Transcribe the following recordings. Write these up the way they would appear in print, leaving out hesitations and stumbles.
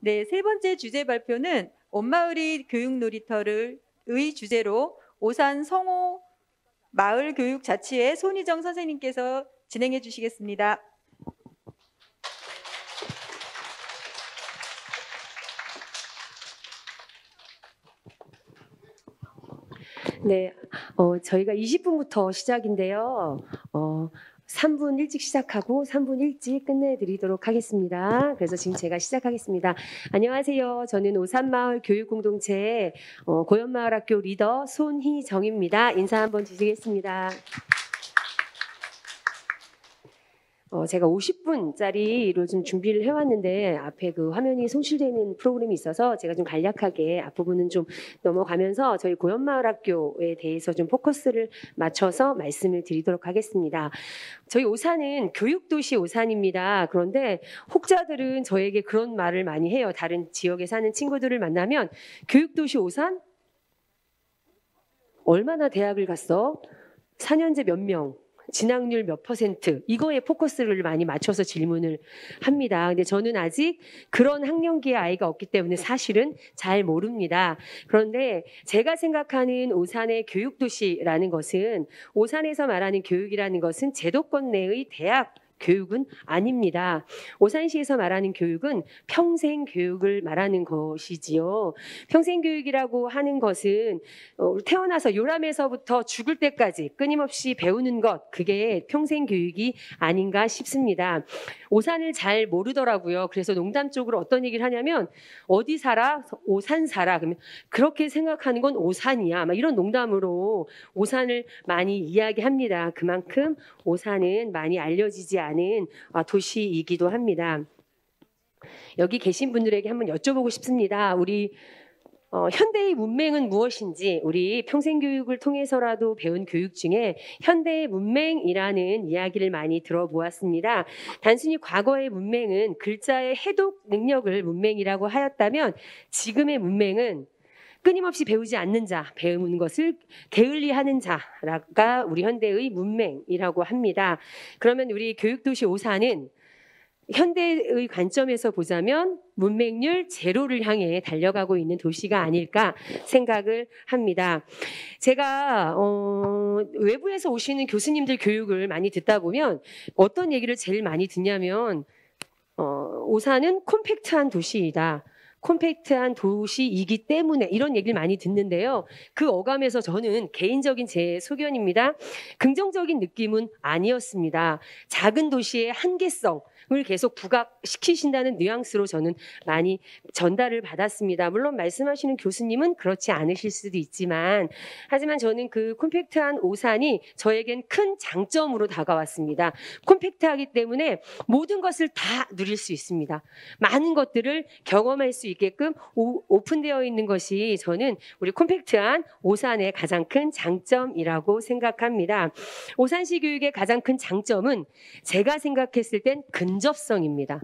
네, 세 번째 주제 발표는 온마을이 교육놀이터를 의 주제로 오산 성호 마을교육자치회 손희정 선생님께서 진행해 주시겠습니다. 네, 저희가 20분부터 시작인데요. 3분 일찍 시작하고 3분 일찍 끝내드리도록 하겠습니다. 그래서 지금 제가 시작하겠습니다. 안녕하세요. 저는 오산마을 교육공동체 고연마을학교 리더 손희정입니다. 인사 한번 주시겠습니다. 제가 50분짜리로 좀 준비를 해왔는데 앞에 그 화면이 송출되는 프로그램이 있어서 제가 좀 간략하게 앞부분은 좀 넘어가면서 저희 고연마을학교에 대해서 좀 포커스를 맞춰서 말씀을 드리도록 하겠습니다. 저희 오산은 교육도시 오산입니다. 그런데 혹자들은 저에게 그런 말을 많이 해요. 다른 지역에 사는 친구들을 만나면 교육도시 오산? 얼마나 대학을 갔어? 4년제 몇 명? 진학률 몇 %? 이거에 포커스를 많이 맞춰서 질문을 합니다. 근데 저는 아직 그런 학년기의 아이가 없기 때문에 사실은 잘 모릅니다. 그런데 제가 생각하는 오산의 교육도시라는 것은 오산에서 말하는 교육이라는 것은 제도권 내의 대학 교육은 아닙니다. 오산시에서 말하는 교육은 평생 교육을 말하는 것이지요. 평생 교육이라고 하는 것은 태어나서 요람에서부터 죽을 때까지 끊임없이 배우는 것, 그게 평생 교육이 아닌가 싶습니다. 오산을 잘 모르더라고요. 그래서 농담적으로 어떤 얘기를 하냐면 어디 살아? 오산 살아. 그러면 그렇게 생각하는 건 오산이야. 막 이런 농담으로 오산을 많이 이야기합니다. 그만큼 오산은 많이 알려지지 않은 도시이기도 합니다. 여기 계신 분들에게 한번 여쭤보고 싶습니다. 우리 현대의 문맹은 무엇인지 우리 평생교육을 통해서라도 배운 교육 중에 현대의 문맹이라는 이야기를 많이 들어보았습니다. 단순히 과거의 문맹은 글자의 해독 능력을 문맹이라고 하였다면 지금의 문맹은 끊임없이 배우지 않는 자, 배우는 것을 게을리하는 자가 우리 현대의 문맹이라고 합니다. 그러면 우리 교육도시 오산은 현대의 관점에서 보자면 문맹률 제로를 향해 달려가고 있는 도시가 아닐까 생각을 합니다. 제가 외부에서 오시는 교수님들 교육을 많이 듣다 보면 어떤 얘기를 제일 많이 듣냐면 오산은 콤팩트한 도시이다. 콤팩트한 도시이기 때문에 이런 얘기를 많이 듣는데요. 그 어감에서 저는 개인적인 제 소견입니다. 긍정적인 느낌은 아니었습니다. 작은 도시의 한계성을 계속 부각시키신다는 뉘앙스로 저는 많이 전달을 받았습니다. 물론 말씀하시는 교수님은 그렇지 않으실 수도 있지만 하지만 저는 그 콤팩트한 오산이 저에겐 큰 장점으로 다가왔습니다. 콤팩트하기 때문에 모든 것을 다 누릴 수 있습니다. 많은 것들을 경험할 수 있게끔 오픈되어 있는 것이 저는 우리 콤팩트한 오산의 가장 큰 장점이라고 생각합니다. 오산시 교육의 가장 큰 장점은 제가 생각했을 땐 근접성입니다.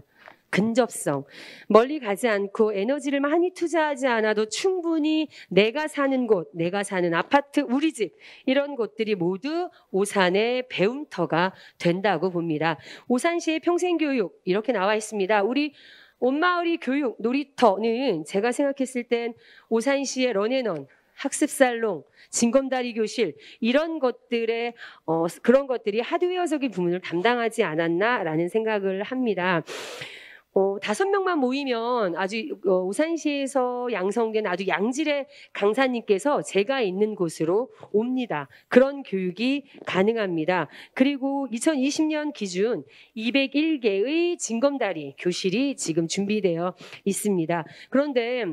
근접성. 멀리 가지 않고 에너지를 많이 투자하지 않아도 충분히 내가 사는 곳, 내가 사는 아파트, 우리 집 이런 곳들이 모두 오산의 배움터가 된다고 봅니다. 오산시의 평생교육 이렇게 나와 있습니다. 우리 온마을이 교육 놀이터는 제가 생각했을 땐 오산시의 런앤원 학습살롱, 징검다리 교실 이런 것들의 그런 것들이 하드웨어적인 부분을 담당하지 않았나라는 생각을 합니다. 5명만 모이면 아주 오산시에서 양성된 아주 양질의 강사님께서 제가 있는 곳으로 옵니다. 그런 교육이 가능합니다. 그리고 2020년 기준 201개의 징검다리 교실이 지금 준비되어 있습니다. 그런데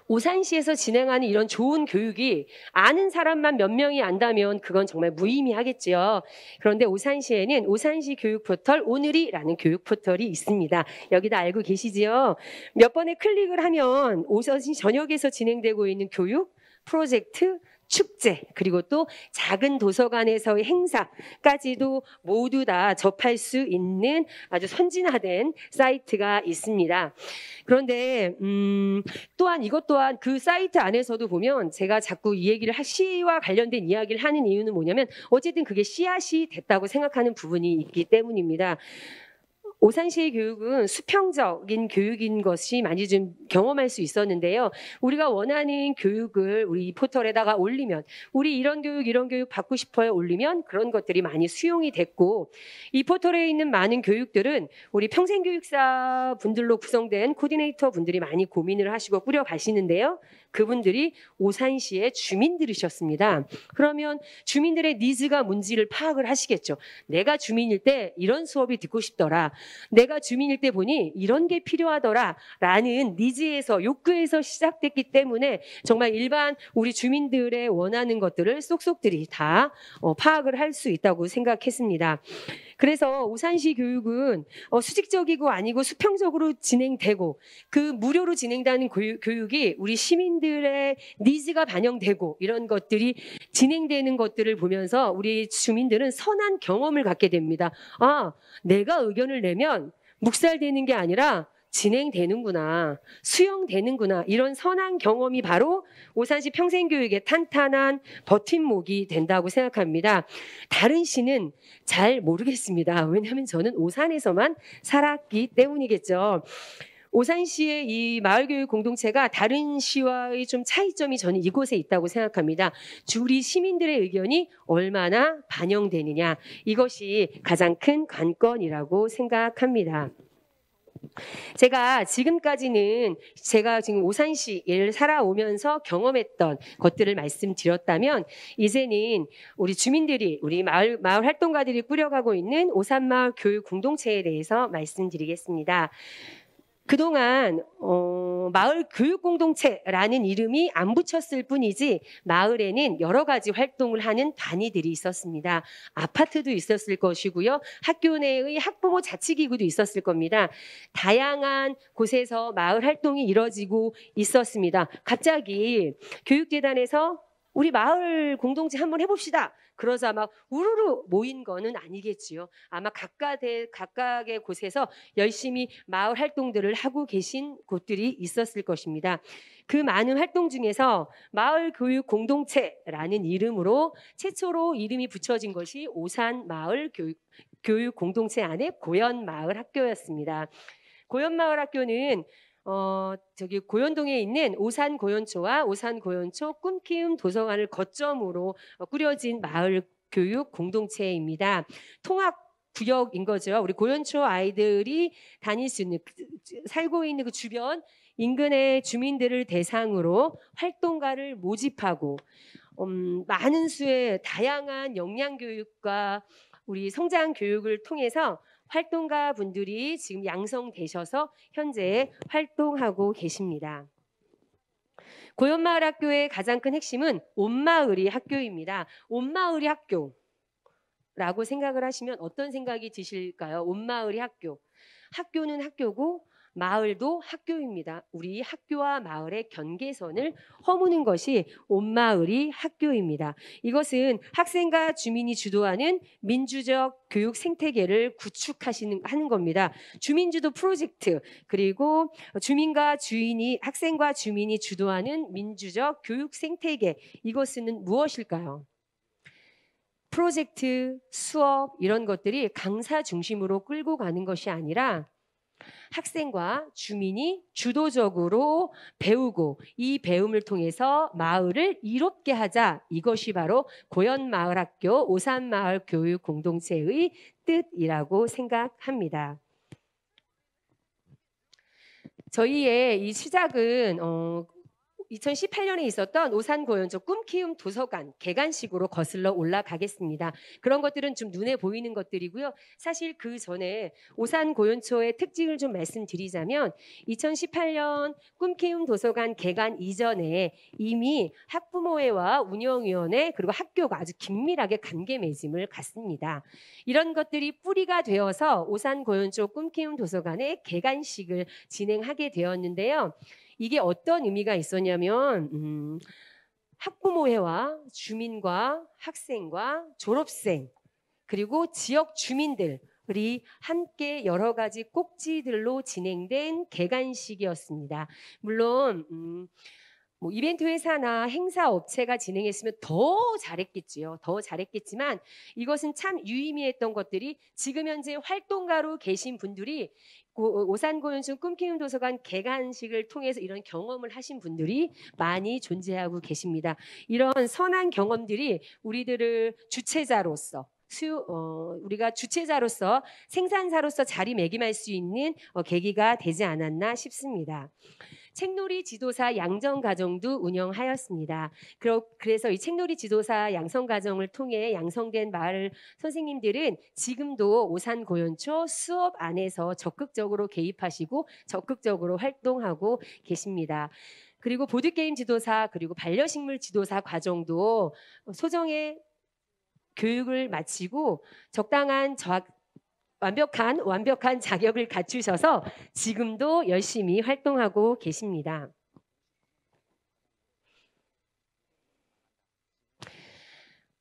오산시에서 진행하는 이런 좋은 교육이 아는 사람만 몇 명이 안다면 그건 정말 무의미하겠죠. 그런데 오산시에는 오산시 교육 포털 오늘이라는 교육 포털이 있습니다. 여기다 알고 계시지요? 몇 번에 클릭을 하면 오산시 전역에서 진행되고 있는 교육, 프로젝트, 축제 그리고 또 작은 도서관에서의 행사까지도 모두 다 접할 수 있는 아주 선진화된 사이트가 있습니다. 그런데 또한 이것 또한 그 사이트 안에서도 보면 제가 자꾸 이 얘기를 시와 관련된 이야기를 하는 이유는 뭐냐면 어쨌든 그게 씨앗이 됐다고 생각하는 부분이 있기 때문입니다. 오산시의 교육은 수평적인 교육인 것이 많이 좀 경험할 수 있었는데요. 우리가 원하는 교육을 우리 포털에다가 올리면, 우리 이런 교육 받고 싶어요 올리면 그런 것들이 많이 수용이 됐고, 이 포털에 있는 많은 교육들은 우리 평생교육사 분들로 구성된 코디네이터 분들이 많이 고민을 하시고 꾸려가시는데요. 그분들이 오산시의 주민들이셨습니다. 그러면 주민들의 니즈가 뭔지를 파악을 하시겠죠. 내가 주민일 때 이런 수업이 듣고 싶더라. 내가 주민일 때 보니 이런 게 필요하더라. 라는 니즈에서, 욕구에서 시작됐기 때문에 정말 일반 우리 주민들의 원하는 것들을 쏙쏙들이 다 파악을 할 수 있다고 생각했습니다. 그래서 오산시 교육은 수직적이고 아니고 수평적으로 진행되고, 그 무료로 진행되는 교육이 우리 시민들의 니즈가 반영되고 이런 것들이 진행되는 것들을 보면서 우리 주민들은 선한 경험을 갖게 됩니다. 아, 내가 의견을 내면 묵살되는 게 아니라 진행되는구나, 수용되는구나, 이런 선한 경험이 바로 오산시 평생교육의 탄탄한 버팀목이 된다고 생각합니다. 다른 시는 잘 모르겠습니다. 왜냐하면 저는 오산에서만 살았기 때문이겠죠. 오산시의 이 마을교육 공동체가 다른 시와의 좀 차이점이 저는 이곳에 있다고 생각합니다. 우리 시민들의 의견이 얼마나 반영되느냐, 이것이 가장 큰 관건이라고 생각합니다. 제가 지금까지는 제가 지금 오산시를 살아오면서 경험했던 것들을 말씀드렸다면, 이제는 우리 주민들이, 우리 마을 활동가들이 꾸려가고 있는 오산마을 교육 공동체에 대해서 말씀드리겠습니다. 그동안 마을 교육 공동체라는 이름이 안 붙였을 뿐이지 마을에는 여러 가지 활동을 하는 단위들이 있었습니다. 아파트도 있었을 것이고요. 학교 내의 학부모 자치기구도 있었을 겁니다. 다양한 곳에서 마을 활동이 이뤄지고 있었습니다. 갑자기 교육재단에서 우리 마을 공동체 한번 해봅시다. 그러자 막 우르르 모인 거는 아니겠지요. 아마 각각의 곳에서 열심히 마을 활동들을 하고 계신 곳들이 있었을 것입니다. 그 많은 활동 중에서 마을 교육 공동체라는 이름으로 최초로 이름이 붙여진 것이 오산 마을 교육 공동체 안에 고연마을 학교였습니다. 고연마을 학교는 고연동에 있는 오산고연초와 오산고연초 꿈키움 도서관을 거점으로 꾸려진 마을 교육 공동체입니다. 통합 구역인 거죠. 우리 고연초 아이들이 다닐 수 있는, 살고 있는 그 주변 인근의 주민들을 대상으로 활동가를 모집하고 많은 수의 다양한 역량 교육과 우리 성장 교육을 통해서 활동가 분들이 지금 양성되셔서 현재 활동하고 계십니다. 고연마을 학교의 가장 큰 핵심은 온마을이 학교입니다. 온마을이 학교라고 생각을 하시면 어떤 생각이 드실까요? 온마을이 학교. 학교는 학교고 마을도 학교입니다. 우리 학교와 마을의 경계선을 허무는 것이 온마을이 학교입니다. 이것은 학생과 주민이 주도하는 민주적 교육 생태계를 구축하는 겁니다. 주민주도 프로젝트, 그리고 학생과 주민이 주도하는 민주적 교육 생태계, 이것은 무엇일까요? 프로젝트, 수업 이런 것들이 강사 중심으로 끌고 가는 것이 아니라 학생과 주민이 주도적으로 배우고, 이 배움을 통해서 마을을 이롭게 하자, 이것이 바로 고연마을학교 오산마을 교육 공동체의 뜻이라고 생각합니다. 저희의 이 시작은 2018년에 있었던 오산고연초 꿈키움 도서관 개관식으로 거슬러 올라가겠습니다. 그런 것들은 좀 눈에 보이는 것들이고요. 사실 그 전에 오산고연초의 특징을 좀 말씀드리자면 2018년 꿈키움 도서관 개관 이전에 이미 학부모회와 운영위원회 그리고 학교가 아주 긴밀하게 관계 맺음을 갖습니다. 이런 것들이 뿌리가 되어서 오산고연초 꿈키움 도서관의 개관식을 진행하게 되었는데요. 이게 어떤 의미가 있었냐면 학부모회와 주민과 학생과 졸업생 그리고 지역 주민들이 함께 여러 가지 꼭지들로 진행된 개관식이었습니다. 물론 뭐 이벤트 회사나 행사 업체가 진행했으면 더 잘했겠지요. 더 잘했겠지만 이것은 참 유의미했던 것들이 지금 현재 활동가로 계신 분들이 오산고연중 꿈키는 도서관 개관식을 통해서 이런 경험을 하신 분들이 많이 존재하고 계십니다. 이런 선한 경험들이 우리들을 주체자로서 우리가 주체자로서 생산자로서 자리매김할 수 있는 계기가 되지 않았나 싶습니다. 책놀이 지도사 양성가정도 운영하였습니다. 그래서 이 책놀이 지도사 양성가정을 통해 양성된 마을 선생님들은 지금도 오산고연초 수업 안에서 적극적으로 개입하시고 적극적으로 활동하고 계십니다. 그리고 보드게임 지도사 그리고 반려식물 지도사 과정도 소정의 교육을 마치고 적당한 완벽한 자격을 갖추셔서 지금도 열심히 활동하고 계십니다.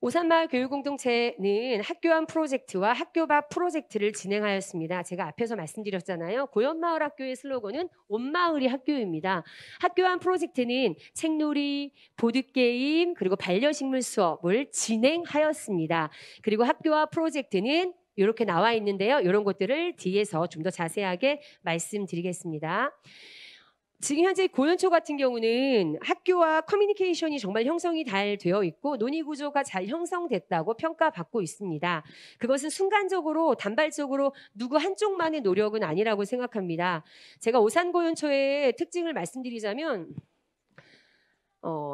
오산마을 교육공동체는 학교 안 프로젝트와 학교 밖 프로젝트를 진행하였습니다. 제가 앞에서 말씀드렸잖아요. 고연마을 학교의 슬로건은 온 마을이 학교입니다. 학교 안 프로젝트는 책놀이, 보드게임, 그리고 반려식물 수업을 진행하였습니다. 그리고 학교와 프로젝트는 이렇게 나와 있는데요. 이런 것들을 뒤에서 좀 더 자세하게 말씀드리겠습니다. 지금 현재 고연초 같은 경우는 학교와 커뮤니케이션이 정말 형성이 잘 되어 있고 논의 구조가 잘 형성됐다고 평가받고 있습니다. 그것은 순간적으로 단발적으로 누구 한쪽만의 노력은 아니라고 생각합니다. 제가 오산고연초의 특징을 말씀드리자면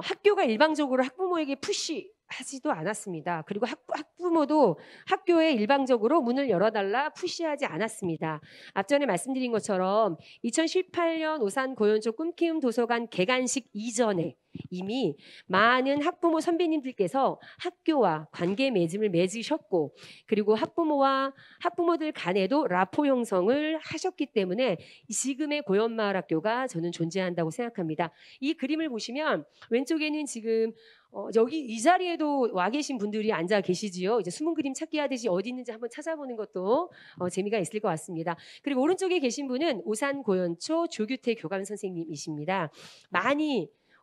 학교가 일방적으로 학부모에게 푸시하지도 않았습니다. 그리고 학부모도 학교에 일방적으로 문을 열어달라 푸시하지 않았습니다. 앞전에 말씀드린 것처럼 2018년 오산고연초 꿈키움 도서관 개관식 이전에 이미 많은 학부모 선배님들께서 학교와 관계 맺음을 맺으셨고 그리고 학부모들 간에도 라포 형성을 하셨기 때문에 지금의 고연마을 학교가 저는 존재한다고 생각합니다. 이 그림을 보시면 왼쪽에는 지금 여기 이 자리에도 와 계신 분들이 앉아 계시지요. 이제 숨은 그림 찾기 하듯이 어디 있는지 한번 찾아보는 것도 재미가 있을 것 같습니다. 그리고 오른쪽에 계신 분은 오산고연초 조규태 교감 선생님이십니다.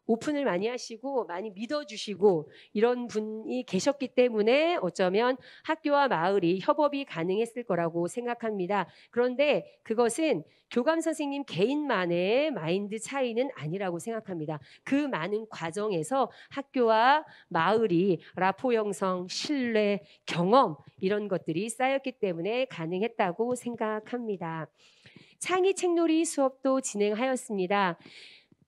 오픈을 많이 하시고 많이 믿어주시고 이런 분이 계셨기 때문에 어쩌면 학교와 마을이 협업이 가능했을 거라고 생각합니다. 그런데 그것은 교감 선생님 개인만의 마인드 차이는 아니라고 생각합니다. 그 많은 과정에서 학교와 마을이 라포 형성, 신뢰, 경험 이런 것들이 쌓였기 때문에 가능했다고 생각합니다. 창의 책놀이 수업도 진행하였습니다.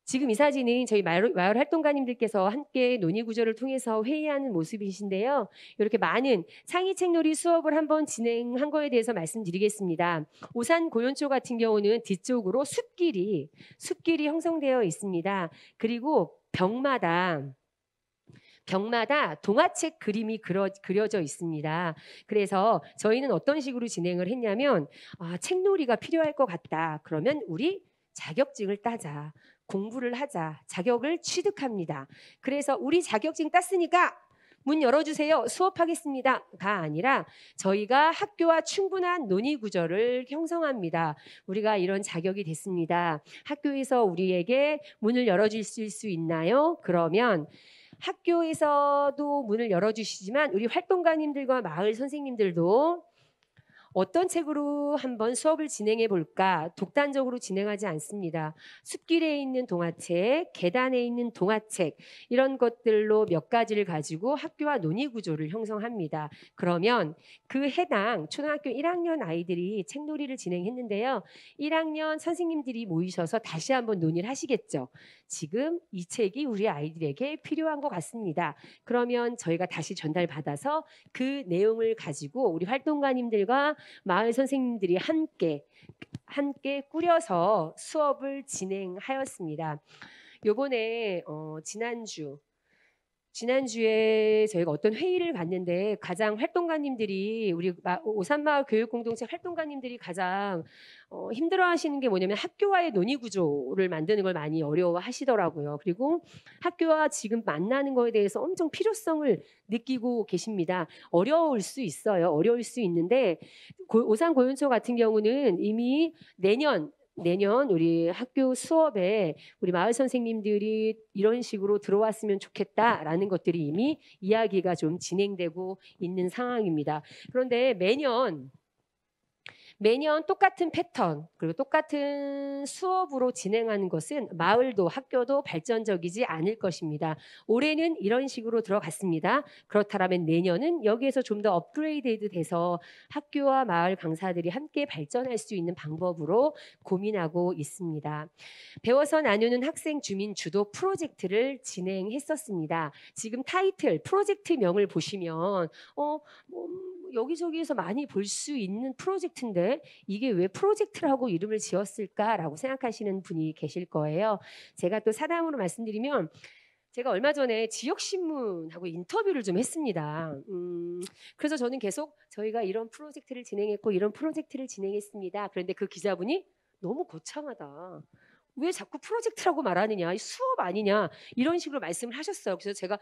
지금 이 사진은 저희 마을 활동가님들께서 함께 논의 구조를 통해서 회의하는 모습이신데요. 이렇게 많은 창의 책놀이 수업을 한번 진행한 거에 대해서 말씀드리겠습니다. 오산 고연초 같은 경우는 뒤쪽으로 숲길이 형성되어 있습니다. 그리고 벽마다 동화책 그림이 그려져 있습니다. 그래서 저희는 어떤 식으로 진행을 했냐면 책놀이가 필요할 것 같다. 그러면 우리 자격증을 따자. 공부를 하자. 자격을 취득합니다. 그래서 우리 자격증 땄으니까 문 열어주세요. 수업하겠습니다가 아니라 저희가 학교와 충분한 논의 구조를 형성합니다. 우리가 이런 자격이 됐습니다. 학교에서 우리에게 문을 열어주실 수 있나요? 그러면 학교에서도 문을 열어주시지만 우리 활동가님들과 마을 선생님들도 어떤 책으로 한번 수업을 진행해 볼까? 독단적으로 진행하지 않습니다. 숲길에 있는 동화책, 계단에 있는 동화책 이런 것들로 몇 가지를 가지고 학교와 논의 구조를 형성합니다. 그러면 그 해당 초등학교 1학년 아이들이 책놀이를 진행했는데요. 1학년 선생님들이 모이셔서 다시 한번 논의를 하시겠죠. 지금 이 책이 우리 아이들에게 필요한 것 같습니다. 그러면 저희가 다시 전달받아서 그 내용을 가지고 우리 활동가님들과 마을 선생님들이 함께 꾸려서 수업을 진행하였습니다. 요번에 지난주에 저희가 어떤 회의를 갔는데 가장 활동가님들이 우리 오산마을 교육공동체 활동가님들이 가장 힘들어하시는 게 뭐냐면 학교와의 논의 구조를 만드는 걸 많이 어려워하시더라고요. 그리고 학교와 지금 만나는 거에 대해서 엄청 필요성을 느끼고 계십니다. 어려울 수 있어요. 어려울 수 있는데 오산고연초 같은 경우는 이미 내년 내년 우리 학교 수업에 우리 마을 선생님들이 이런 식으로 들어왔으면 좋겠다라는 것들이 이미 이야기가 좀 진행되고 있는 상황입니다. 그런데 매년 똑같은 패턴 그리고 똑같은 수업으로 진행하는 것은 마을도 학교도 발전적이지 않을 것입니다. 올해는 이런 식으로 들어갔습니다. 그렇다면 내년은 여기에서 좀 더 업그레이드 돼서 학교와 마을 강사들이 함께 발전할 수 있는 방법으로 고민하고 있습니다. 배워서 나누는 학생 주민 주도 프로젝트를 진행했었습니다. 지금 타이틀 프로젝트명을 보시면 여기저기에서 많이 볼 수 있는 프로젝트인데 이게 왜 프로젝트라고 이름을 지었을까라고 생각하시는 분이 계실 거예요. 제가 또 사담으로 말씀드리면 제가 얼마 전에 지역신문하고 인터뷰를 좀 했습니다. 그래서 저는 계속 저희가 이런 프로젝트를 진행했고 이런 프로젝트를 진행했습니다. 그런데 그 기자분이 너무 거창하다. 왜 자꾸 프로젝트라고 말하느냐, 수업 아니냐 이런 식으로 말씀을 하셨어요. 그래서 제가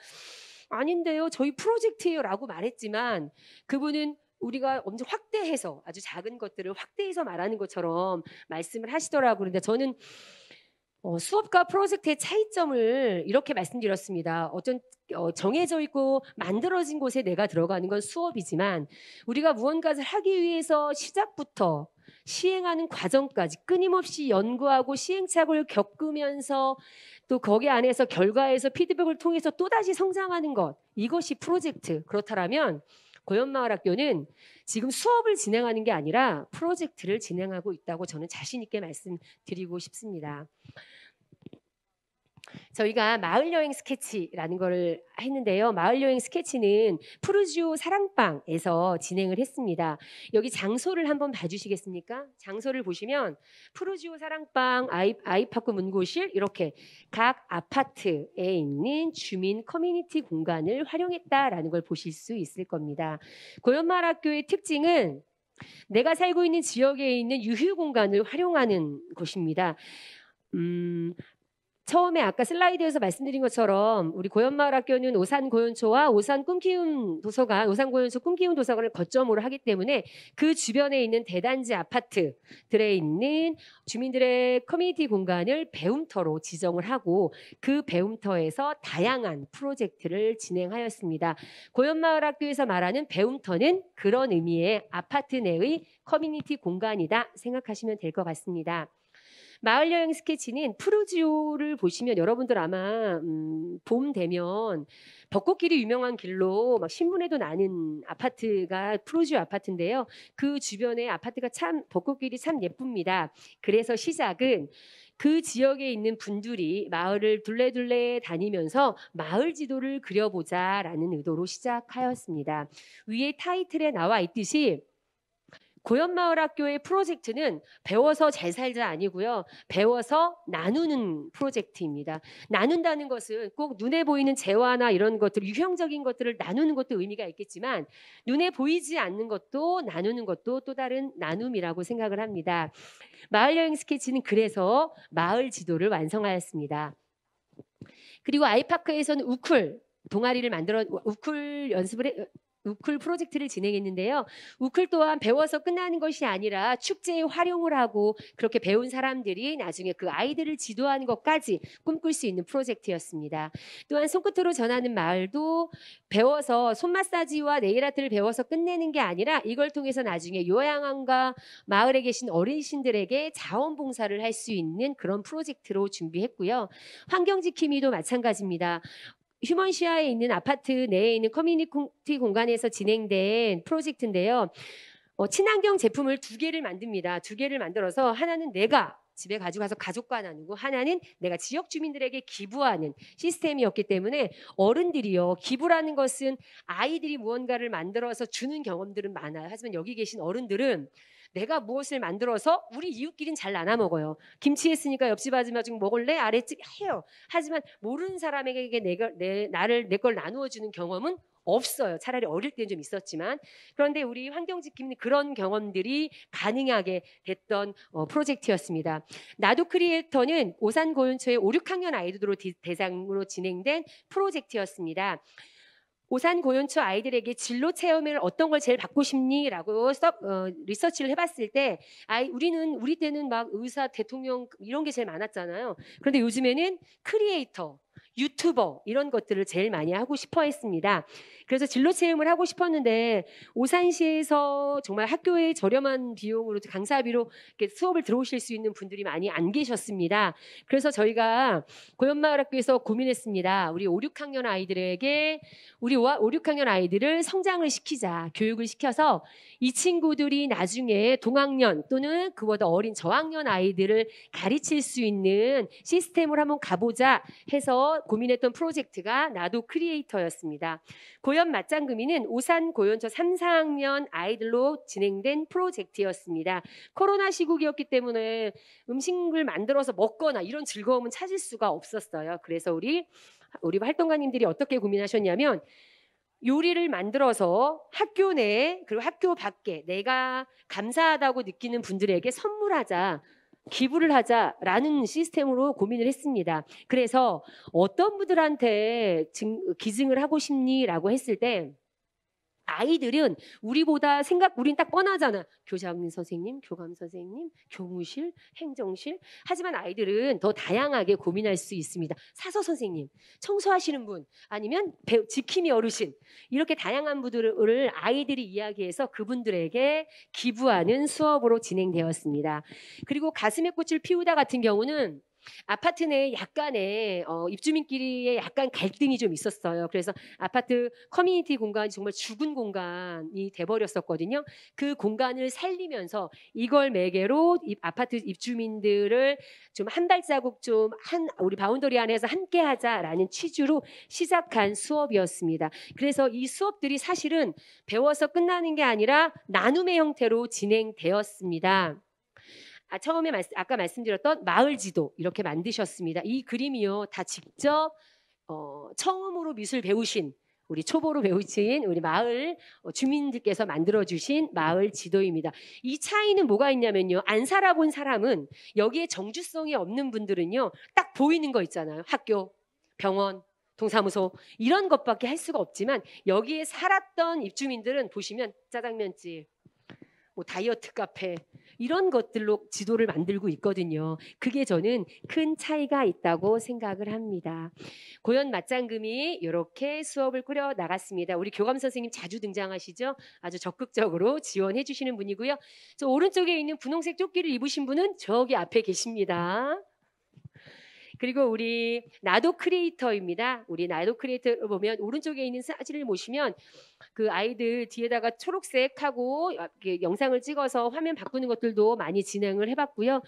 아닌데요, 저희 프로젝트예요라고 말했지만 그분은 우리가 엄청 확대해서 아주 작은 것들을 확대해서 말하는 것처럼 말씀을 하시더라고요. 그런데 저는 수업과 프로젝트의 차이점을 이렇게 말씀드렸습니다. 어떤 정해져 있고 만들어진 곳에 내가 들어가는 건 수업이지만 우리가 무언가를 하기 위해서 시작부터 시행하는 과정까지 끊임없이 연구하고 시행착오를 겪으면서 또 거기 안에서 결과에서 피드백을 통해서 또다시 성장하는 것, 이것이 프로젝트. 그렇다면 고연마을학교는 지금 수업을 진행하는 게 아니라 프로젝트를 진행하고 있다고 저는 자신 있게 말씀드리고 싶습니다. 저희가 마을여행 스케치라는 걸 했는데요. 마을여행 스케치는 푸르지오 사랑방에서 진행을 했습니다. 여기 장소를 한번 봐주시겠습니까? 장소를 보시면 푸르지오 사랑방, 아이파크 문고실 이렇게 각 아파트에 있는 주민 커뮤니티 공간을 활용했다라는 걸 보실 수 있을 겁니다. 고연마을학교의 특징은 내가 살고 있는 지역에 있는 유휴 공간을 활용하는 곳입니다. 처음에 아까 슬라이드에서 말씀드린 것처럼 우리 고연마을학교는 오산고연초와 오산고연초 꿈기운 도서관을 거점으로 하기 때문에 그 주변에 있는 대단지 아파트들에 있는 주민들의 커뮤니티 공간을 배움터로 지정을 하고 그 배움터에서 다양한 프로젝트를 진행하였습니다. 고연마을학교에서 말하는 배움터는 그런 의미의 아파트 내의 커뮤니티 공간이다 생각하시면 될 것 같습니다. 마을여행 스케치는 푸르지오를 보시면 여러분들 아마 봄 되면 벚꽃길이 유명한 길로 막 신문에도 나는 아파트가 푸르지오 아파트인데요. 그 주변에 아파트가 참 벚꽃길이 참 예쁩니다. 그래서 시작은 그 지역에 있는 분들이 마을을 둘레둘레 다니면서 마을 지도를 그려보자라는 의도로 시작하였습니다. 위에 타이틀에 나와 있듯이 고연마을학교의 프로젝트는 배워서 잘 살자 아니고요. 배워서 나누는 프로젝트입니다. 나눈다는 것은 꼭 눈에 보이는 재화나 이런 것들, 유형적인 것들을 나누는 것도 의미가 있겠지만 눈에 보이지 않는 것도 나누는 것도 또 다른 나눔이라고 생각을 합니다. 마을여행 스케치는 그래서 마을 지도를 완성하였습니다. 그리고 아이파크에서는 동아리를 만들어 우쿨 프로젝트를 진행했는데요. 우쿨 또한 배워서 끝나는 것이 아니라 축제에 활용을 하고 그렇게 배운 사람들이 나중에 그 아이들을 지도하는 것까지 꿈꿀 수 있는 프로젝트였습니다. 또한 손끝으로 전하는 마을도 배워서 손 마사지와 네일 아트를 배워서 끝내는 게 아니라 이걸 통해서 나중에 요양원과 마을에 계신 어르신들에게 자원봉사를 할 수 있는 그런 프로젝트로 준비했고요. 환경지킴이도 마찬가지입니다. 휴먼시아에 있는 아파트 내에 있는 커뮤니티 공간에서 진행된 프로젝트인데요. 친환경 제품을 2개를 만듭니다. 2개를 만들어서 하나는 내가 집에 가져가서 가족과 나누고 하나는 내가 지역 주민들에게 기부하는 시스템이었기 때문에 어른들이요. 기부라는 것은 아이들이 무언가를 만들어서 주는 경험들은 많아요. 하지만 여기 계신 어른들은 내가 무엇을 만들어서 우리 이웃끼리는 잘 나눠 먹어요. 김치 했으니까 옆집 아줌마 좀 먹을래? 아랫집 해요. 하지만 모르는 사람에게 내 걸 나누어 주는 경험은 없어요. 차라리 어릴 때는 좀 있었지만. 그런데 우리 환경지킴이는 그런 경험들이 가능하게 됐던 프로젝트였습니다. 나도 크리에이터는 오산고연초의 5, 6학년 아이들로 대상으로 진행된 프로젝트였습니다. 오산 고연초 아이들에게 진로 체험을 어떤 걸 제일 받고 싶니?라고 리서치를 해봤을 때, 우리 때는 막 의사, 대통령 이런 게 제일 많았잖아요. 그런데 요즘에는 크리에이터, 유튜버 이런 것들을 제일 많이 하고 싶어 했습니다. 그래서 진로 체험을 하고 싶었는데 오산시에서 정말 학교에 저렴한 비용으로 강사비로 이렇게 수업을 들어오실 수 있는 분들이 많이 안 계셨습니다. 그래서 저희가 고연마을학교에서 고민했습니다. 우리 5, 6학년 아이들에게 우리 5, 6학년 아이들을 성장을 시키자, 교육을 시켜서 이 친구들이 나중에 동학년 또는 그보다 어린 저학년 아이들을 가르칠 수 있는 시스템을 한번 가보자 해서 고민했던 프로젝트가 나도 크리에이터였습니다. 고연 맞장구미는 오산 고연초 3, 4학년 아이들로 진행된 프로젝트였습니다. 코로나 시국이었기 때문에 음식을 만들어서 먹거나 이런 즐거움은 찾을 수가 없었어요. 그래서 우리 활동가님들이 어떻게 고민하셨냐면 요리를 만들어서 학교 내에 그리고 학교 밖에 내가 감사하다고 느끼는 분들에게 선물하자, 기부를 하자라는 시스템으로 고민을 했습니다. 그래서 어떤 분들한테 기증을 하고 싶니라고 했을 때 아이들은 우린 딱 뻔하잖아. 교장 선생님, 교감 선생님, 교무실, 행정실. 하지만 아이들은 더 다양하게 고민할 수 있습니다. 사서 선생님, 청소하시는 분, 아니면 지킴이 어르신. 이렇게 다양한 분들을 아이들이 이야기해서 그분들에게 기부하는 수업으로 진행되었습니다. 그리고 가슴에 꽃을 피우다 같은 경우는 아파트 내에 약간의 입주민끼리의 약간 갈등이 좀 있었어요. 그래서 아파트 커뮤니티 공간이 정말 죽은 공간이 돼버렸었거든요. 그 공간을 살리면서 이걸 매개로 아파트 입주민들을 좀 한 발자국 우리 바운더리 안에서 함께하자라는 취지로 시작한 수업이었습니다. 그래서 이 수업들이 사실은 배워서 끝나는 게 아니라 나눔의 형태로 진행되었습니다. 처음에 아까 말씀드렸던 마을 지도 이렇게 만드셨습니다. 이 그림이요 다 직접 처음으로 미술 배우신 우리 초보로 배우신 우리 마을 주민들께서 만들어주신 마을 지도입니다. 이 차이는 뭐가 있냐면요. 안 살아본 사람은 여기에 정주성이 없는 분들은요. 딱 보이는 거 있잖아요. 학교, 병원, 동사무소 이런 것밖에 할 수가 없지만 여기에 살았던 입주민들은 보시면 짜장면집, 뭐 다이어트 카페 이런 것들로 지도를 만들고 있거든요. 그게 저는 큰 차이가 있다고 생각을 합니다. 고연 맞장금이 이렇게 수업을 꾸려 나갔습니다. 우리 교감 선생님 자주 등장하시죠? 아주 적극적으로 지원해 주시는 분이고요. 저 오른쪽에 있는 분홍색 조끼를 입으신 분은 저기 앞에 계십니다. 그리고 우리 나도 크리에이터입니다. 우리 나도 크리에이터를 보면 오른쪽에 있는 사진을 보시면 그 아이들 뒤에다가 초록색하고 영상을 찍어서 화면 바꾸는 것들도 많이 진행을 해봤고요.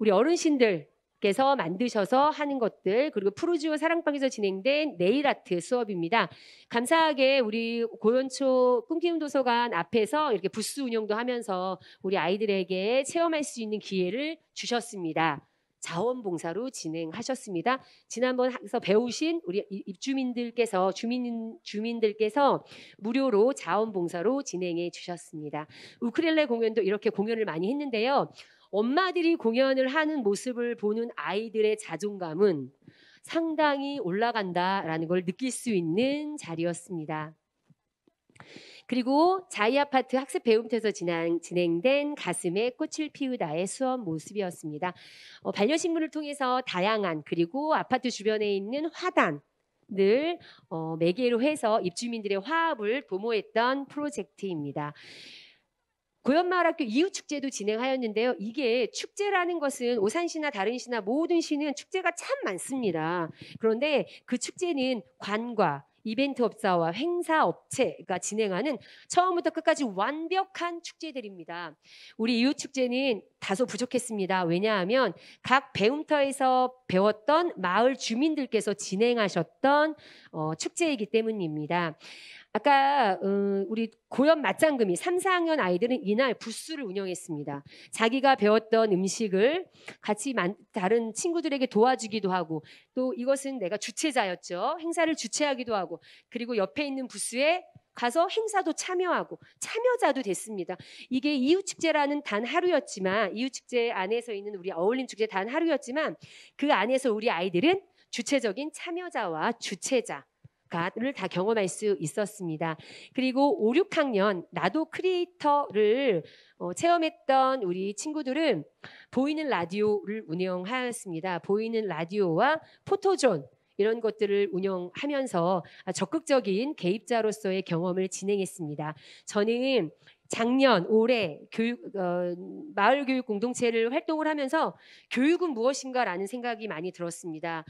우리 어르신들께서 만드셔서 하는 것들 그리고 푸르지오 사랑방에서 진행된 네일아트 수업입니다. 감사하게 우리 고연초 꿈키는 도서관 앞에서 이렇게 부스 운영도 하면서 우리 아이들에게 체험할 수 있는 기회를 주셨습니다. 자원봉사로 진행하셨습니다. 지난번에서 배우신 우리 입주민들께서 주민들께서 무료로 자원봉사로 진행해 주셨습니다. 우크렐레 공연도 이렇게 공연을 많이 했는데요. 엄마들이 공연을 하는 모습을 보는 아이들의 자존감은 상당히 올라간다라는 걸 느낄 수 있는 자리였습니다. 그리고 자이아파트 학습 배움터에서 진행된 가슴에 꽃을 피우다의 수업 모습이었습니다. 반려식물을 통해서 다양한 그리고 아파트 주변에 있는 화단을 매개로 해서 입주민들의 화합을 도모했던 프로젝트입니다. 고연마을학교 이웃축제도 진행하였는데요. 이게 축제라는 것은 오산시나 다른 시나 모든 시는 축제가 참 많습니다. 그런데 그 축제는 관과 이벤트 업자와 행사 업체가 진행하는 처음부터 끝까지 완벽한 축제들입니다. 우리 이웃 축제는 다소 부족했습니다. 왜냐하면 각 배움터에서 배웠던 마을 주민들께서 진행하셨던 축제이기 때문입니다. 아까 우리 고연 맞장금이 3, 4학년 아이들은 이날 부스를 운영했습니다. 자기가 배웠던 음식을 같이 다른 친구들에게 도와주기도 하고 또 이것은 내가 주최자였죠. 행사를 주최하기도 하고 그리고 옆에 있는 부스에 가서 행사도 참여하고 참여자도 됐습니다. 이게 이웃축제라는 단 하루였지만 이웃축제 안에서 있는 우리 어울림축제 단 하루였지만 그 안에서 우리 아이들은 주체적인 참여자와 주최자 가를 다 경험할 수 있었습니다. 그리고 5, 6학년 나도 크리에이터를 체험했던 우리 친구들은 보이는 라디오를 운영하였습니다. 보이는 라디오와 포토존 이런 것들을 운영하면서 적극적인 개입자로서의 경험을 진행했습니다. 저는 작년, 올해 마을 교육 공동체를 활동을 하면서 교육은 무엇인가라는 생각이 많이 들었습니다.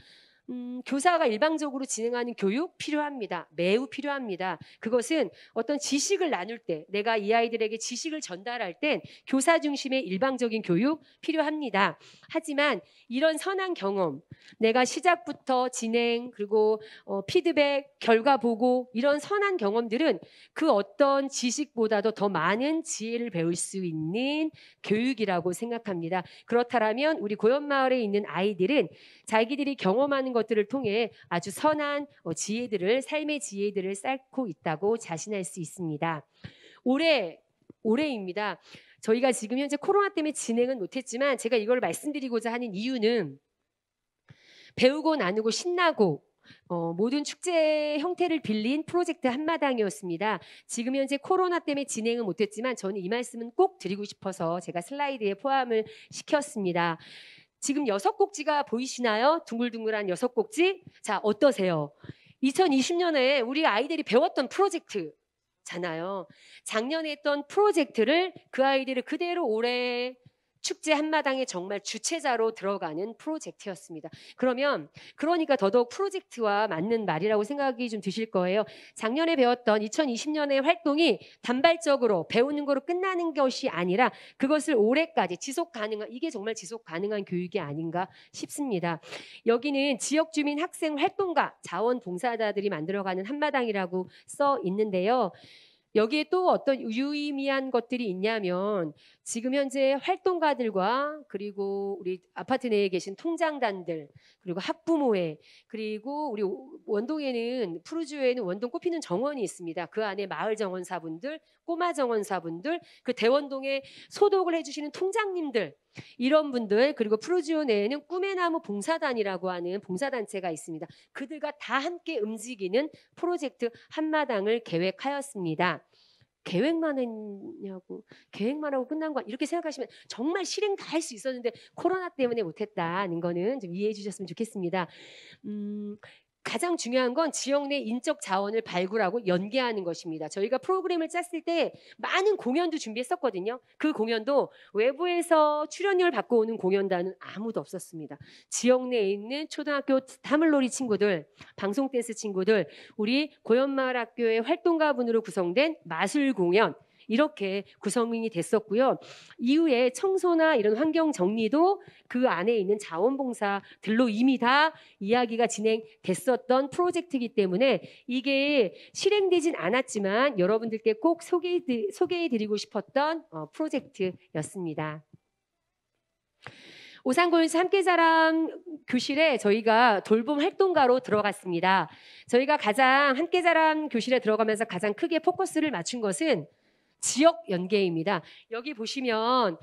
교사가 일방적으로 진행하는 교육 필요합니다. 매우 필요합니다. 그것은 어떤 지식을 나눌 때, 내가 이 아이들에게 지식을 전달할 땐 교사 중심의 일방적인 교육 필요합니다. 하지만 이런 선한 경험, 내가 시작부터 진행, 그리고 피드백, 결과 보고 이런 선한 경험들은 그 어떤 지식보다도 더 많은 지혜를 배울 수 있는 교육이라고 생각합니다. 그렇다면 우리 고연마을에 있는 아이들은 자기들이 경험하는 것들을 통해 아주 선한 지혜들을, 삶의 지혜들을 쌓고 있다고 자신할 수 있습니다. 올해입니다. 저희가 지금 현재 코로나 때문에 진행은 못했지만 제가 이걸 말씀드리고자 하는 이유는 배우고 나누고 신나고 모든 축제 형태를 빌린 프로젝트 한마당이었습니다. 지금 현재 코로나 때문에 진행은 못했지만 저는 이 말씀은 꼭 드리고 싶어서 제가 슬라이드에 포함을 시켰습니다. 지금 6꼭지가 보이시나요? 둥글둥글한 6꼭지. 자, 어떠세요? 2020년에 우리 아이들이 배웠던 프로젝트잖아요. 작년에 했던 프로젝트를 그 아이들을 그대로 올해 축제 한마당에 정말 주체자로 들어가는 프로젝트였습니다. 그러니까 더더욱 프로젝트와 맞는 말이라고 생각이 좀 드실 거예요. 작년에 배웠던 2020년의 활동이 단발적으로 배우는 거로 끝나는 것이 아니라 그것을 올해까지 이게 정말 지속 가능한 교육이 아닌가 싶습니다. 여기는 지역 주민 학생 활동가 자원봉사자들이 만들어가는 한마당이라고 써 있는데요. 여기에 또 어떤 유의미한 것들이 있냐면 지금 현재 활동가들과 그리고 우리 아파트 내에 계신 통장단들 그리고 학부모회 그리고 우리 원동에는 푸르주에는 원동 꽃피는 정원이 있습니다. 그 안에 마을 정원사분들, 꼬마 정원사분들, 그 대원동에 소독을 해주시는 통장님들 이런 분들 그리고 푸르지오 내에는 꿈의 나무 봉사단이라고 하는 봉사단체가 있습니다. 그들과 다 함께 움직이는 프로젝트 한마당을 계획하였습니다. 계획만 하고 끝난 거 이렇게 생각하시면 정말 실행 다 할 수 있었는데 코로나 때문에 못했다는 거는 좀 이해해 주셨으면 좋겠습니다. 가장 중요한 건 지역 내 인적 자원을 발굴하고 연계하는 것입니다. 저희가 프로그램을 짰을 때 많은 공연도 준비했었거든요. 그 공연도 외부에서 출연료를 받고 오는 공연단은 아무도 없었습니다. 지역 내에 있는 초등학교 타물놀이 친구들, 방송 댄스 친구들, 우리 고연마을 학교의 활동가분으로 구성된 마술 공연 이렇게 구성이 됐었고요. 이후에 청소나 이런 환경 정리도 그 안에 있는 자원봉사들로 이미 다 이야기가 진행됐었던 프로젝트이기 때문에 이게 실행되진 않았지만 여러분들께 꼭 소개해드리고 싶었던 프로젝트였습니다. 오산고연수 함께자랑 교실에 저희가 돌봄 활동가로 들어갔습니다. 저희가 함께자랑 교실에 들어가면서 가장 크게 포커스를 맞춘 것은 지역 연계입니다. 여기 보시면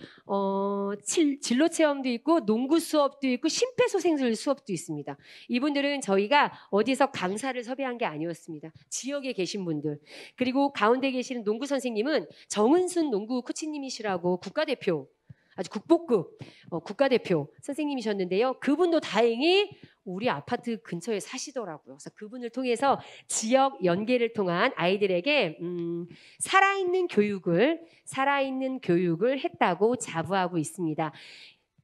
진로 체험도 있고 농구 수업도 있고 심폐소생술 수업도 있습니다. 이분들은 저희가 어디서 강사를 섭외한 게 아니었습니다. 지역에 계신 분들. 그리고 가운데 계시는 농구 선생님은 정은순 농구 코치님이시라고 국가대표 아주 국보급 국가대표 선생님이셨는데요. 그분도 다행히 우리 아파트 근처에 사시더라고요. 그래서 그분을 통해서 지역 연계를 통한 아이들에게 살아있는 교육을 했다고 자부하고 있습니다.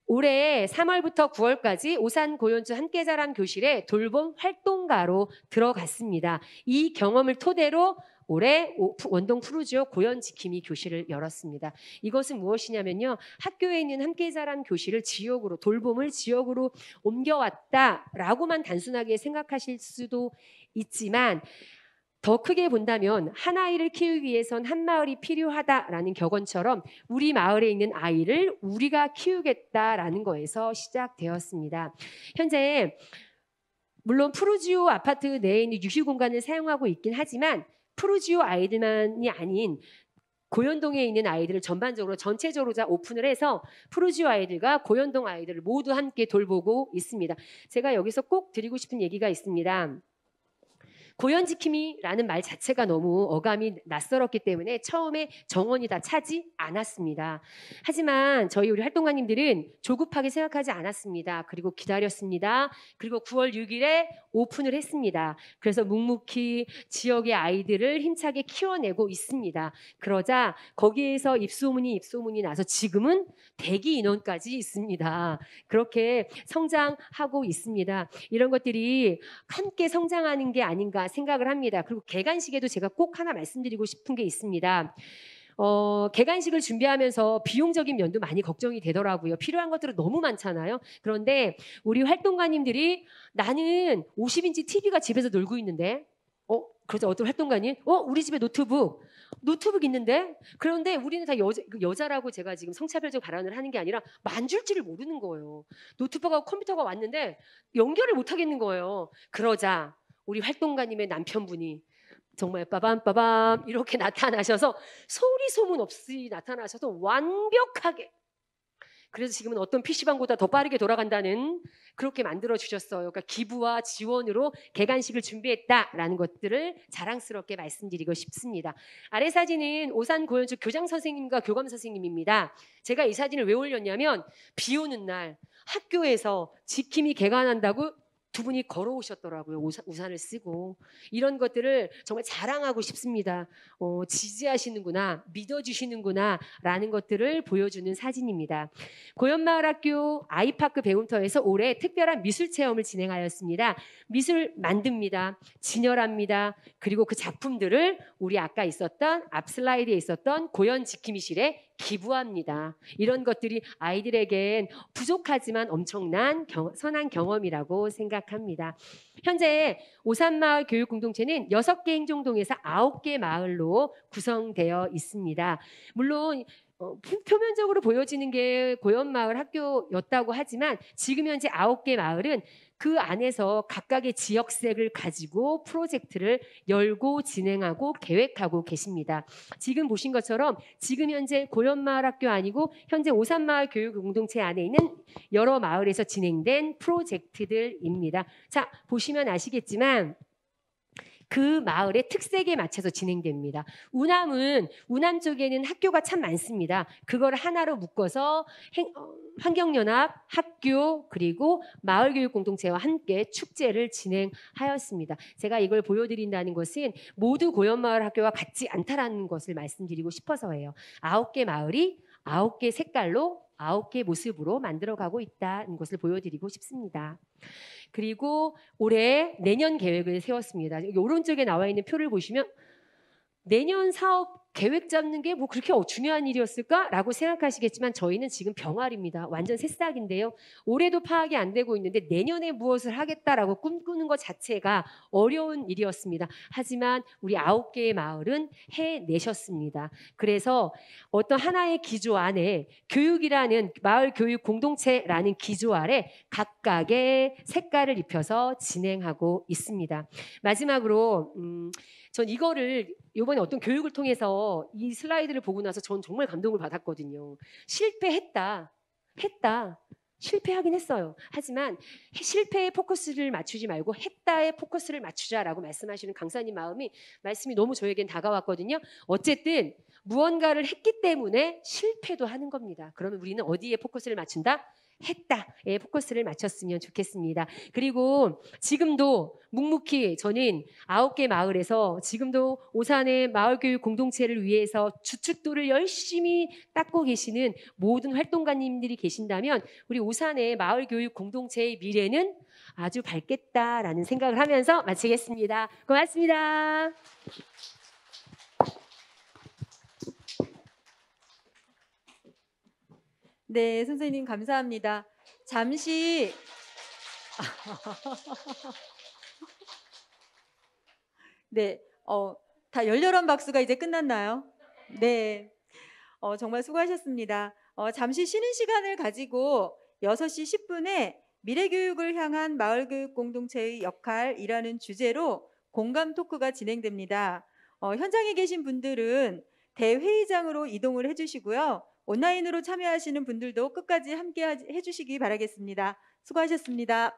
올해 3월부터 9월까지 오산고연주 함께자람 교실에 돌봄 활동가로 들어갔습니다. 이 경험을 토대로 올해 원동 푸르지오 고연지킴이 교실을 열었습니다. 이것은 무엇이냐면요. 학교에 있는 함께자람 교실을 돌봄을 지역으로 옮겨왔다라고만 단순하게 생각하실 수도 있지만 더 크게 본다면 한 아이를 키우기 위해선 한 마을이 필요하다라는 격언처럼 우리 마을에 있는 아이를 우리가 키우겠다라는 거에서 시작되었습니다. 현재 물론 푸르지오 아파트 내에 있는 유휴 공간을 사용하고 있긴 하지만 푸르지오 아이들만이 아닌 고연동에 있는 아이들을 전체적으로 다 오픈을 해서 푸르지오 아이들과 고연동 아이들을 모두 함께 돌보고 있습니다. 제가 여기서 꼭 드리고 싶은 얘기가 있습니다. 고연지킴이라는 말 자체가 너무 어감이 낯설었기 때문에 처음에 정원이 다 차지 않았습니다. 하지만 저희 우리 활동가님들은 조급하게 생각하지 않았습니다. 그리고 기다렸습니다. 그리고 9월 6일에 오픈을 했습니다. 그래서 묵묵히 지역의 아이들을 힘차게 키워내고 있습니다. 그러자 거기에서 입소문이 나서 지금은 대기 인원까지 있습니다. 그렇게 성장하고 있습니다. 이런 것들이 함께 성장하는 게 아닌가 생각을 합니다. 그리고 개관식에도 제가 꼭 하나 말씀드리고 싶은 게 있습니다. 개관식을 준비하면서 비용적인 면도 많이 걱정이 되더라고요. 필요한 것들은 너무 많잖아요. 그런데 우리 활동가님들이 나는 50인치 TV가 집에서 놀고 있는데 그래서 어떤 활동가님 우리 집에 노트북 있는데 그런데 우리는 다 여자라고 제가 지금 성차별적 발언을 하는 게 아니라 만줄지를 모르는 거예요. 노트북하고 컴퓨터가 왔는데 연결을 못 하겠는 거예요. 그러자 우리 활동가님의 남편분이 정말 빠밤 이렇게 나타나셔서 소리 소문 없이 나타나셔서 완벽하게, 그래서 지금은 어떤 PC방보다 더 빠르게 돌아간다는 그렇게 만들어 주셨어요. 그러니까 기부와 지원으로 개관식을 준비했다라는 것들을 자랑스럽게 말씀드리고 싶습니다. 아래 사진은 오산 고현주 교장 선생님과 교감 선생님입니다. 제가 이 사진을 왜 올렸냐면 비 오는 날 학교에서 지킴이 개관한다고 두 분이 걸어오셨더라고요. 우산을 쓰고. 이런 것들을 정말 자랑하고 싶습니다. 지지하시는구나, 믿어주시는구나 라는 것들을 보여주는 사진입니다. 고현마을학교 아이파크 배움터에서 올해 특별한 미술 체험을 진행하였습니다. 미술 만듭니다. 진열합니다. 그리고 그 작품들을 우리 아까 있었던 앞 슬라이드에 있었던 고현 지킴이실에 기부합니다. 이런 것들이 아이들에겐 부족하지만 엄청난 선한 경험이라고 생각합니다. 현재 오산마을 교육공동체는 6개 행정동에서 9개 마을로 구성되어 있습니다. 물론 표면적으로 보여지는 게 고현마을 학교였다고 하지만 지금 현재 9개 마을은 그 안에서 각각의 지역색을 가지고 프로젝트를 열고 진행하고 계획하고 계십니다. 지금 보신 것처럼 지금 현재 고현마을 학교 아니고 현재 오산마을 교육공동체 안에 있는 여러 마을에서 진행된 프로젝트들입니다. 자, 보시면 아시겠지만 그 마을의 특색에 맞춰서 진행됩니다. 우남 쪽에는 학교가 참 많습니다. 그걸 하나로 묶어서 환경연합, 학교 그리고 마을교육공동체와 함께 축제를 진행하였습니다. 제가 이걸 보여드린다는 것은 모두 고현마을 학교와 같지 않다라는 것을 말씀드리고 싶어서예요. 9개 마을이 9개 색깔로 9개 모습으로 만들어가고 있다는 것을 보여드리고 싶습니다. 그리고 올해 내년 계획을 세웠습니다. 오른쪽에 나와 있는 표를 보시면 내년 사업 계획 잡는 게 뭐 그렇게 중요한 일이었을까라고 생각하시겠지만 저희는 지금 병아리입니다. 완전 새싹인데요. 올해도 파악이 안 되고 있는데 내년에 무엇을 하겠다라고 꿈꾸는 것 자체가 어려운 일이었습니다. 하지만 우리 9개의 마을은 해내셨습니다. 그래서 어떤 하나의 기조 안에 교육이라는 마을 교육 공동체라는 기조 아래 각각의 색깔을 입혀서 진행하고 있습니다. 마지막으로 전 이거를 이번에 어떤 교육을 통해서 이 슬라이드를 보고 나서 전 정말 감동을 받았거든요. 실패했다. 실패하긴 했어요. 하지만 실패에 포커스를 맞추지 말고 했다에 포커스를 맞추자라고 말씀하시는 강사님 말씀이 너무 저에겐 다가왔거든요. 어쨌든 무언가를 했기 때문에 실패도 하는 겁니다. 그러면 우리는 어디에 포커스를 맞춘다? 했다에 포커스를 맞췄으면 좋겠습니다. 그리고 지금도 묵묵히 저는 9개 마을에서 지금도 오산의 마을교육 공동체를 위해서 주춧돌을 열심히 닦고 계시는 모든 활동가님들이 계신다면 우리 오산의 마을교육 공동체의 미래는 아주 밝겠다라는 생각을 하면서 마치겠습니다. 고맙습니다. 네, 선생님 감사합니다. 잠시 네, 다 열렬한 박수가 이제 끝났나요? 네, 정말 수고하셨습니다. 잠시 쉬는 시간을 가지고 6시 10분에 미래교육을 향한 마을교육 공동체의 역할이라는 주제로 공감 토크가 진행됩니다. 현장에 계신 분들은 대회의장으로 이동을 해주시고요. 온라인으로 참여하시는 분들도 끝까지 함께 해주시기 바라겠습니다. 수고하셨습니다.